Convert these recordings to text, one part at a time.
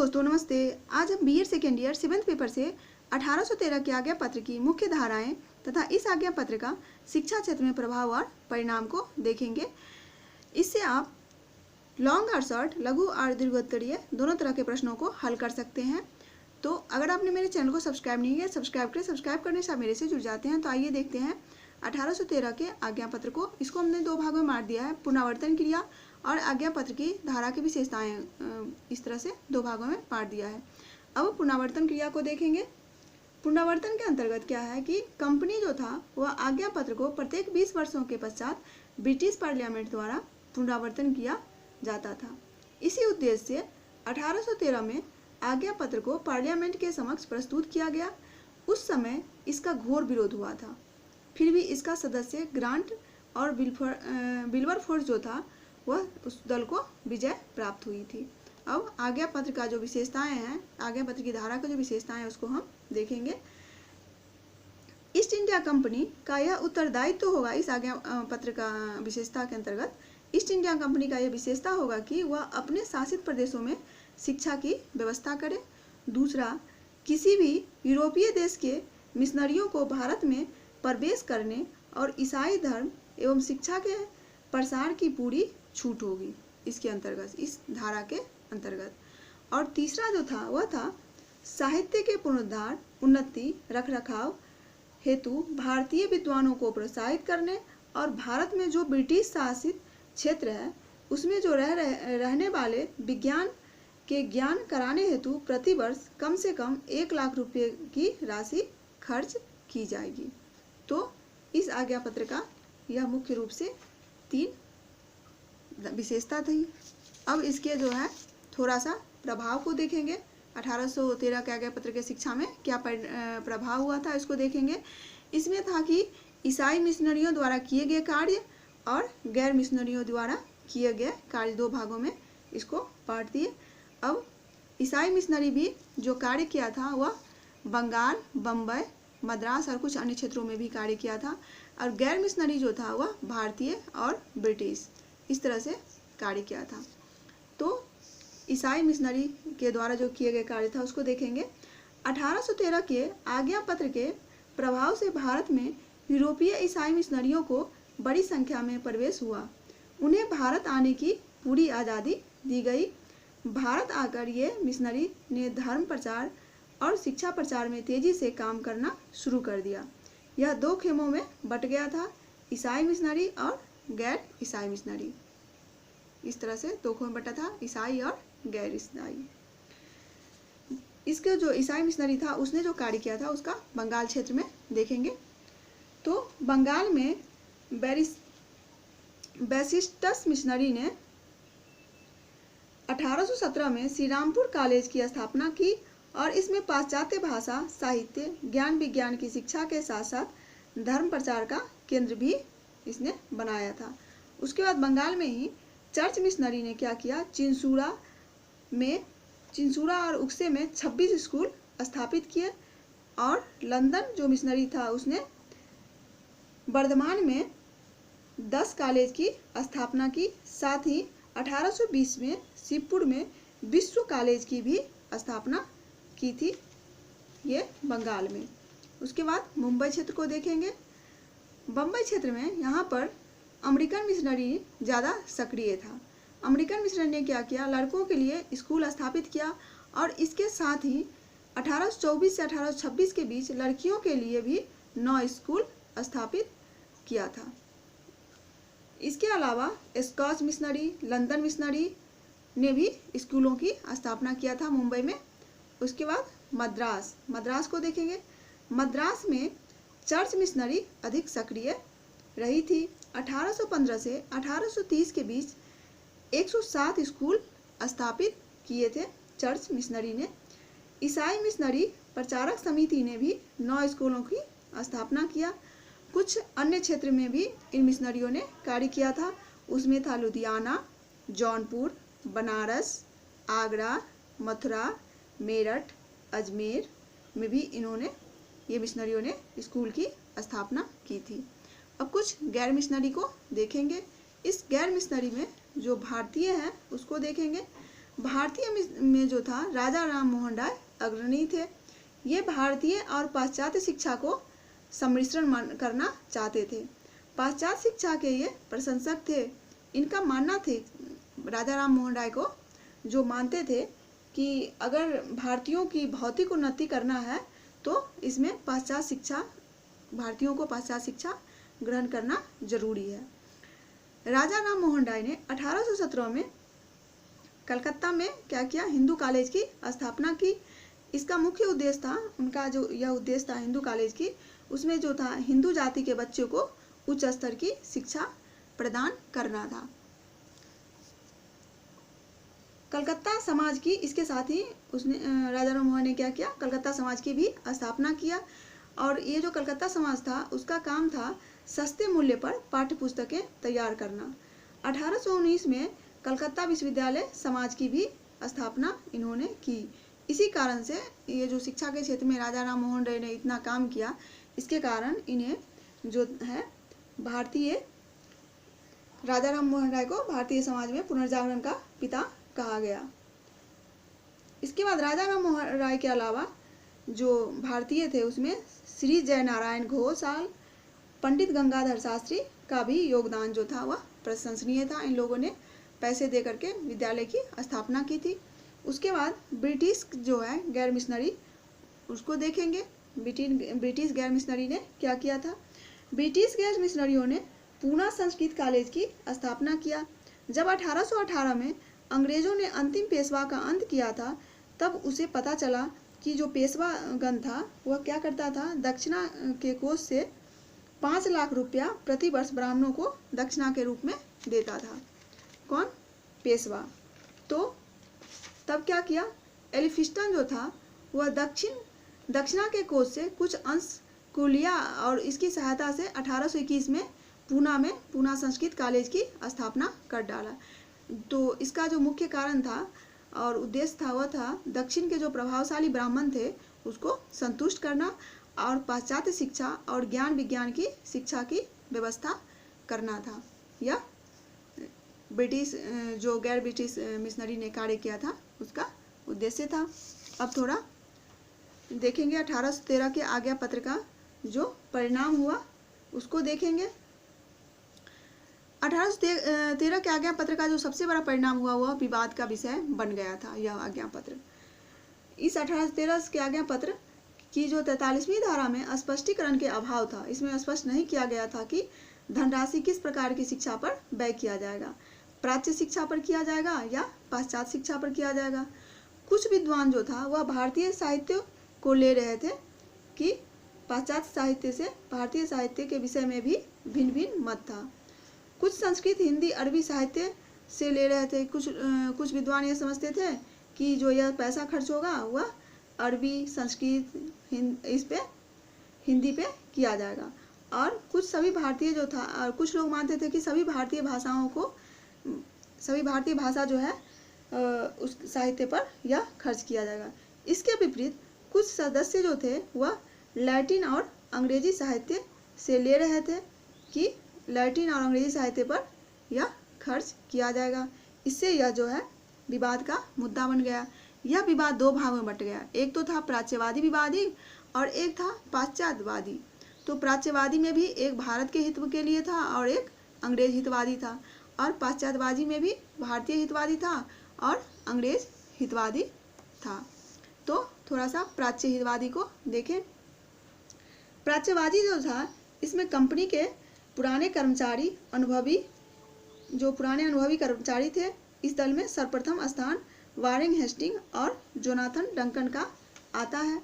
दोस्तों नमस्ते। आज हम BEd second year 7th paper से 1813 के आज्ञा पत्र की मुख्य धाराएं तथा इस आज्ञा पत्र का शिक्षा क्षेत्र में प्रभाव और परिणाम को देखेंगे। इससे आप लॉन्ग और शॉर्ट, लघु और दीर्घोत्तरीय दोनों तरह के प्रश्नों को हल कर सकते हैं। तो अगर आपने मेरे चैनल को सब्सक्राइब नहीं किया, सब्सक्राइब करें। सब्सक्राइब करने से आप मेरे से जुड़ जाते हैं। तो आइए देखते हैं 1813 के आज्ञा पत्र को। इसको हमने दो भागों में बांट दिया है, पुनरावर्तन क्रिया और आज्ञा पत्र की धारा की विशेषताएं। इस तरह से दो भागों में बांट दिया है। अब पुनरावर्तन क्रिया को देखेंगे। पुनरावर्तन के अंतर्गत क्या है कि कंपनी जो था वह आज्ञा पत्र को प्रत्येक 20 वर्षों के पश्चात ब्रिटिश पार्लियामेंट द्वारा पुनरावर्तन किया जाता था। इसी उद्देश्य से 1813 में आज्ञा पत्र को पार्लियामेंट के समक्ष प्रस्तुत किया गया। उस समय इसका घोर विरोध हुआ था, फिर भी इसका सदस्य ग्रांट और विल्बरफोर्स जो था वह उस दल को विजय प्राप्त हुई थी। अब आज्ञा पत्र का जो विशेषताएं हैं, आज्ञा पत्र की धारा का जो विशेषताएं हैं उसको हम देखेंगे। ईस्ट इंडिया कंपनी का यह उत्तरदायित्व होगा। इस आज्ञा पत्र का विशेषता के अंतर्गत ईस्ट इंडिया कंपनी का यह विशेषता होगा कि वह अपने शासित प्रदेशों में शिक्षा की व्यवस्था करे। दूसरा, किसी भी यूरोपीय देश के मिशनरियों को भारत में प्रवेश करने और ईसाई धर्म एवं शिक्षा के प्रसार की पूरी छूट होगी इसके अंतर्गत, इस धारा के अंतर्गत। और तीसरा जो था वह था साहित्य के पुनरुद्धार, उन्नति, रखरखाव हेतु भारतीय विद्वानों को प्रोत्साहित करने और भारत में जो ब्रिटिश शासित क्षेत्र है उसमें जो रहने वाले विज्ञान के ज्ञान कराने हेतु प्रतिवर्ष कम से कम 1 लाख रुपये की राशि खर्च की जाएगी। तो इस आज्ञा पत्र का यह मुख्य रूप से 3 विशेषता थी। अब इसके जो है थोड़ा सा प्रभाव को देखेंगे। 1813 के आज्ञा पत्र के शिक्षा में क्या प्रभाव हुआ था इसको देखेंगे। इसमें था कि ईसाई मिशनरियों द्वारा किए गए कार्य और गैर मिशनरियों द्वारा किए गए कार्य, दो भागों में इसको बांट दिए। अब ईसाई मिशनरी भी जो कार्य किया था वह बंगाल, बम्बई, मद्रास और कुछ अन्य क्षेत्रों में भी कार्य किया था। और गैर मिशनरी जो था वह भारतीय और ब्रिटिश, इस तरह से कार्य किया था। तो ईसाई मिशनरी के द्वारा जो किए गए कार्य था उसको देखेंगे। 1813 के आज्ञा पत्र के प्रभाव से भारत में यूरोपीय ईसाई मिशनरियों को बड़ी संख्या में प्रवेश हुआ। उन्हें भारत आने की पूरी आज़ादी दी गई। भारत आकर ये मिशनरी ने धर्म प्रचार और शिक्षा प्रचार में तेजी से काम करना शुरू कर दिया। यह 2 खेमों में बट गया था, ईसाई मिशनरी और गैर ईसाई मिशनरी। इस तरह से 2 खेमों में बटा था, ईसाई और गैर ईसाई। इसके जो ईसाई मिशनरी था उसने जो कार्य किया था उसका बंगाल क्षेत्र में देखेंगे। तो बंगाल में बेसिस्टस मिशनरी ने 1817 में श्रीरामपुर कॉलेज की स्थापना की और इसमें पाश्चात्य भाषा, साहित्य, ज्ञान विज्ञान की शिक्षा के साथ साथ धर्म प्रचार का केंद्र भी इसने बनाया था। उसके बाद बंगाल में ही चर्च मिशनरी ने क्या किया, चिंसूरा और उक्से में 26 स्कूल स्थापित किए। और लंदन जो मिशनरी था उसने वर्धमान में 10 कॉलेज की स्थापना की। साथ ही 1820 में शिवपुर में विश्व कॉलेज की भी स्थापना की थी, ये बंगाल में। उसके बाद मुंबई क्षेत्र को देखेंगे। बम्बई क्षेत्र में यहाँ पर अमेरिकन मिशनरी ज़्यादा सक्रिय था। अमेरिकन मिशनरी ने क्या किया, लड़कों के लिए स्कूल स्थापित किया और इसके साथ ही 1824 से 1826 के बीच लड़कियों के लिए भी 9 स्कूल स्थापित किया था। इसके अलावा स्कॉच मिशनरी, लंदन मिशनरी ने भी स्कूलों की स्थापना किया था मुंबई में। उसके बाद मद्रास को देखेंगे। मद्रास में चर्च मिशनरी अधिक सक्रिय रही थी। 1815 से 1830 के बीच 107 स्कूल स्थापित किए थे चर्च मिशनरी ने। ईसाई मिशनरी प्रचारक समिति ने भी 9 स्कूलों की स्थापना किया। कुछ अन्य क्षेत्र में भी इन मिशनरियों ने कार्य किया था। उसमें था लुधियाना, जौनपुर, बनारस, आगरा, मथुरा, मेरठ, अजमेर में भी ये मिशनरियों ने स्कूल की स्थापना की थी। अब कुछ गैर मिशनरी को देखेंगे। इस गैर मिशनरी में जो भारतीय हैं उसको देखेंगे। भारतीय में जो था राजा राम मोहन राय अग्रणी थे। ये भारतीय और पाश्चात्य शिक्षा को सम्मिश्रण करना चाहते थे। पाश्चात्य शिक्षा के ये प्रशंसक थे। इनका मानना थे, राजा राम मोहन राय को जो मानते थे कि अगर भारतीयों की भौतिक उन्नति करना है तो इसमें पाश्चात्य शिक्षा, भारतीयों को पाश्चात्य शिक्षा ग्रहण करना जरूरी है। राजा राम मोहन राय ने 1817 में कलकत्ता में क्या किया, हिंदू कॉलेज की स्थापना की। इसका मुख्य उद्देश्य था, उनका जो यह उद्देश्य था हिंदू कॉलेज की, उसमें जो था हिंदू जाति के बच्चों को उच्च स्तर की शिक्षा प्रदान करना था। कलकत्ता समाज की, इसके साथ ही उसने राजा राम मोहन ने क्या किया, कलकत्ता समाज की भी स्थापना किया। और ये जो कलकत्ता समाज था उसका काम था सस्ते मूल्य पर पाठ्य पुस्तकें तैयार करना। 1819 में कलकत्ता विश्वविद्यालय समाज की भी स्थापना इन्होंने की। इसी कारण से ये जो शिक्षा के क्षेत्र में राजा राम मोहन राय ने इतना काम किया, इसके कारण इन्हें जो है भारतीय, राजा राम मोहन राय को भारतीय समाज में पुनर्जागरण का पिता कहा गया। इसके बाद राजा राम मोहन राय के अलावा जो भारतीय थे उसमें श्री जयनारायण घोषाल, पंडित गंगाधर शास्त्री का भी योगदान जो था वह प्रशंसनीय था। इन लोगों ने पैसे दे करके विद्यालय की स्थापना की थी। उसके बाद ब्रिटिश जो है गैर मिशनरी, उसको देखेंगे। ब्रिटिश गैर मिशनरी ने क्या किया था। ब्रिटिश गैर मिशनरियों ने पूना संस्कृत कॉलेज की स्थापना किया। जब 1818 में अंग्रेजों ने अंतिम पेशवा का अंत किया था, तब उसे पता चला कि जो पेशवागण था वह क्या करता था, दक्षिणा के कोष से 5 लाख रुपया प्रति वर्ष ब्राह्मणों को दक्षिणा के रूप में देता था। कौन? पेशवा। तो तब क्या किया, एलिफिस्टन जो था वह दक्षिणा के कोष से कुछ अंश को लिया और इसकी सहायता से 1821 में पूना संस्कृत कॉलेज की स्थापना कर डाला। तो इसका जो मुख्य कारण था और उद्देश्य था वह था दक्षिण के जो प्रभावशाली ब्राह्मण थे उसको संतुष्ट करना और पाश्चात्य शिक्षा और ज्ञान विज्ञान की शिक्षा की व्यवस्था करना था। यह ब्रिटिश जो गैर ब्रिटिश मिशनरी ने कार्य किया था उसका उद्देश्य था। अब थोड़ा देखेंगे 1813 के आज्ञा पत्र का जो परिणाम हुआ उसको देखेंगे। 1813 के आज्ञा पत्र का जो सबसे बड़ा परिणाम हुआ वह विवाद का विषय बन गया था। यह आज्ञा पत्र, इस 1813 के आज्ञा पत्र की जो 43वीं धारा में स्पष्टीकरण के अभाव था। इसमें स्पष्ट नहीं किया गया था कि धनराशि किस प्रकार की शिक्षा पर व्यय किया जाएगा, प्राच्य शिक्षा पर किया जाएगा या पाश्चात्य शिक्षा पर किया जाएगा। कुछ विद्वान जो था वह भारतीय साहित्य को ले रहे थे कि पाश्चात्य साहित्य से भारतीय साहित्य के विषय में भी भिन्न भिन्न मत था। कुछ संस्कृत, हिंदी, अरबी साहित्य से ले रहे थे। कुछ विद्वान ये समझते थे कि जो यह पैसा खर्च होगा वह अरबी, संस्कृत, इस पे हिंदी पे किया जाएगा। और कुछ सभी भारतीय जो था, और कुछ लोग मानते थे कि सभी भारतीय भाषा जो है उस साहित्य पर यह खर्च किया जाएगा। इसके विपरीत कुछ सदस्य जो थे वह लैटिन और अंग्रेजी साहित्य से ले रहे थे कि लैटिन और अंग्रेजी साहित्य पर यह खर्च किया जाएगा। इससे यह जो है विवाद का मुद्दा बन गया। यह विवाद दो भागों में बट गया। एक तो था प्राच्यवादी विवादी और एक था पाश्चात्यवादी। तो प्राच्यवादी में भी एक भारत के हित के लिए था और एक अंग्रेज हितवादी था, और पाश्चात्यवादी में भी भारतीय हितवादी था और अंग्रेज हितवादी था। तो थोड़ा सा प्राच्य हितवादी को देखें। प्राच्यवादी जो था इसमें कंपनी के पुराने अनुभवी कर्मचारी थे। इस दल में सर्वप्रथम स्थान वारेन हेस्टिंग और जोनाथन डंकन का आता है।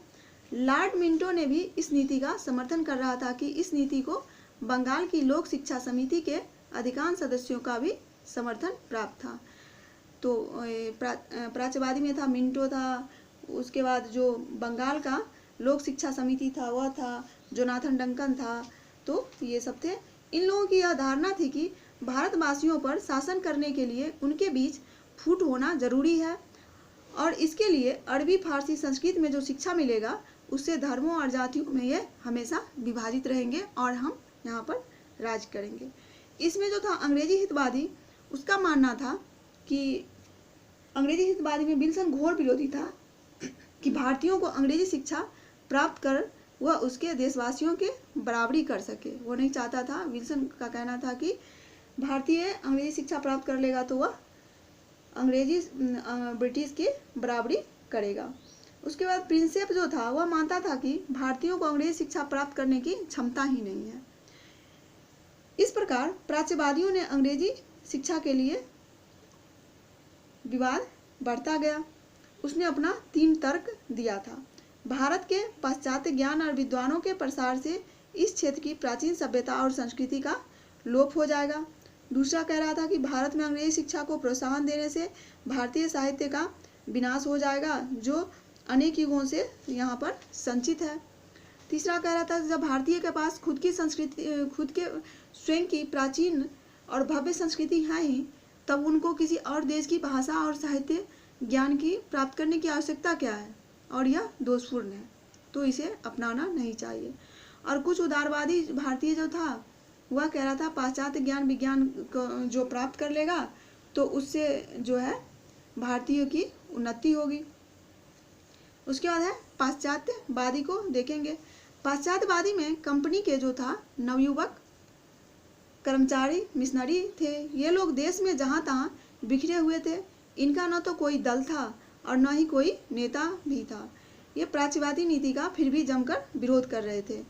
लॉर्ड मिंटो ने भी इस नीति का समर्थन कर रहा था कि इस नीति को बंगाल की लोक शिक्षा समिति के अधिकांश सदस्यों का भी समर्थन प्राप्त था। तो प्राच्यवादी में था मिंटो था, उसके बाद जो बंगाल का लोक शिक्षा समिति था वह था, जोनाथन डंकन था। तो ये सब थे। इन लोगों की यह धारणा थी कि भारतवासियों पर शासन करने के लिए उनके बीच फूट होना जरूरी है और इसके लिए अरबी, फारसी, संस्कृत में जो शिक्षा मिलेगा उससे धर्मों और जातियों में ये हमेशा विभाजित रहेंगे और हम यहाँ पर राज करेंगे। इसमें जो था अंग्रेजी हितवादी, उसका मानना था कि अंग्रेजी हितवादी में विल्सन घोर विरोधी था कि भारतीयों को अंग्रेजी शिक्षा प्राप्त कर वह उसके देशवासियों के बराबरी कर सके। वो नहीं चाहता था, विल्सन का कहना था कि भारतीय अंग्रेजी शिक्षा प्राप्त कर लेगा तो वह अंग्रेजी ब्रिटिश की बराबरी करेगा। उसके बाद प्रिंसेप जो था वह मानता था कि भारतीयों को अंग्रेजी शिक्षा प्राप्त करने की क्षमता ही नहीं है। इस प्रकार प्राच्यवादियों ने अंग्रेजी शिक्षा के लिए विवाद बढ़ता गया। उसने अपना 3 तर्क दिया था। भारत के पाश्चात्य ज्ञान और विद्वानों के प्रसार से इस क्षेत्र की प्राचीन सभ्यता और संस्कृति का लोप हो जाएगा। दूसरा कह रहा था कि भारत में अंग्रेजी शिक्षा को प्रोत्साहन देने से भारतीय साहित्य का विनाश हो जाएगा जो अनेक युगों से यहाँ पर संचित है। तीसरा कह रहा था जब भारतीय के पास खुद की संस्कृति, खुद के स्वयं की प्राचीन और भव्य संस्कृति है ही, तब उनको किसी और देश की भाषा और साहित्य ज्ञान की प्राप्त करने की आवश्यकता क्या है, और यह दोषपूर्ण है, तो इसे अपनाना नहीं चाहिए। और कुछ उदारवादी भारतीय जो था वह कह रहा था पाश्चात्य ज्ञान विज्ञान जो प्राप्त कर लेगा तो उससे जो है भारतीयों की उन्नति होगी। उसके बाद है पाश्चात्यवादी को देखेंगे। पाश्चात्यवादी में कंपनी के जो था नवयुवक कर्मचारी मिशनरी थे। ये लोग देश में जहाँ तहाँ बिखरे हुए थे। इनका न तो कोई दल था और न ही कोई नेता भी था। ये प्राच्यवादी नीति का फिर भी जमकर विरोध कर रहे थे।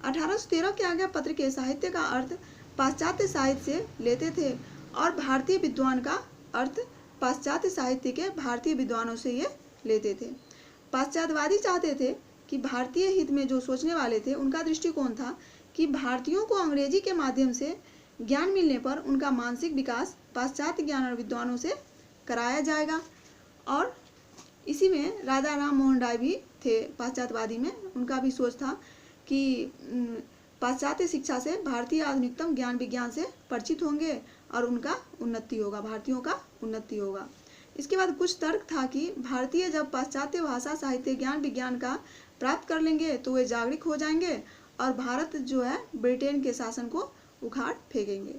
1813 के आज्ञा पत्र के साहित्य का अर्थ पाश्चात्य साहित्य से लेते थे और भारतीय विद्वान का अर्थ पाश्चात्य साहित्य के भारतीय विद्वानों से ये लेते थे। पाश्चात्यवादी चाहते थे कि भारतीय हित में जो सोचने वाले थे उनका दृष्टिकोण था कि भारतीयों को अंग्रेजी के माध्यम से ज्ञान मिलने पर उनका मानसिक विकास पाश्चात्य ज्ञान और विद्वानों से कराया जाएगा। और इसी में राजा राम मोहन राय भी थे पाश्चात्यवादी में। उनका भी सोच था कि पाश्चात्य शिक्षा से भारतीय आधुनिकतम ज्ञान विज्ञान से परिचित होंगे और उनका उन्नति होगा, भारतीयों का उन्नति होगा। इसके बाद कुछ तर्क था कि भारतीय जब पाश्चात्य भाषा साहित्य ज्ञान विज्ञान का प्राप्त कर लेंगे तो वे जागरूक हो जाएंगे और भारत जो है ब्रिटेन के शासन को उखाड़ फेंकेंगे,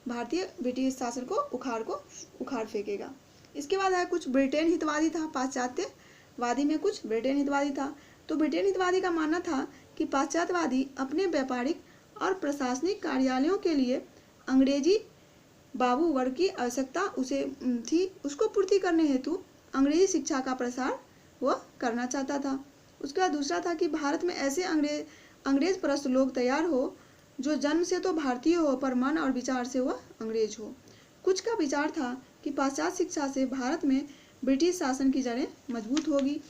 भारतीय ब्रिटिश शासन को उखाड़ फेंकेगा। इसके बाद है कुछ ब्रिटेन हितवादी था। पाश्चात्यवादी में कुछ ब्रिटेन हितवादी था। तो ब्रिटेन हितवादी का मानना था कि पाश्चात्यवादी अपने व्यापारिक और प्रशासनिक कार्यालयों के लिए अंग्रेजी बाबू वर्ग की आवश्यकता उसे थी, उसको पूर्ति करने हेतु अंग्रेजी शिक्षा का प्रसार वह करना चाहता था। उसका दूसरा था कि भारत में ऐसे अंग्रेज परस्त लोग तैयार हो जो जन्म से तो भारतीय हो पर मन और विचार से वह अंग्रेज हो। कुछ का विचार था कि पाश्चात्य शिक्षा से भारत में ब्रिटिश शासन की जड़ें मजबूत होगी।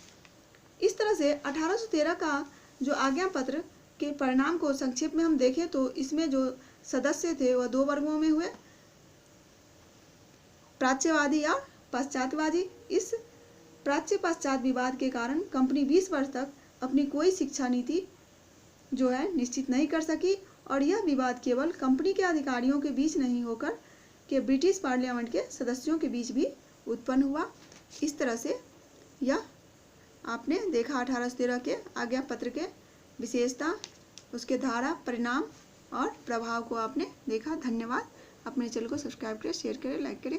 इस तरह से 1813 का जो आज्ञा पत्र के परिणाम को संक्षेप में हम देखें तो इसमें जो सदस्य थे वह 2 वर्गों में हुए, प्राच्यवादी और पाश्चात्यवादी। इस प्राच्य पाश्चात्य विवाद के कारण कंपनी 20 वर्ष तक अपनी कोई शिक्षा नीति जो है निश्चित नहीं कर सकी और यह विवाद केवल कंपनी के अधिकारियों के बीच नहीं होकर के ब्रिटिश पार्लियामेंट के सदस्यों के बीच भी उत्पन्न हुआ। इस तरह से यह आपने देखा 1813 के आज्ञा पत्र के विशेषता, उसके धारा, परिणाम और प्रभाव को आपने देखा। धन्यवाद। अपने चैनल को सब्सक्राइब करें, शेयर करें, लाइक करें।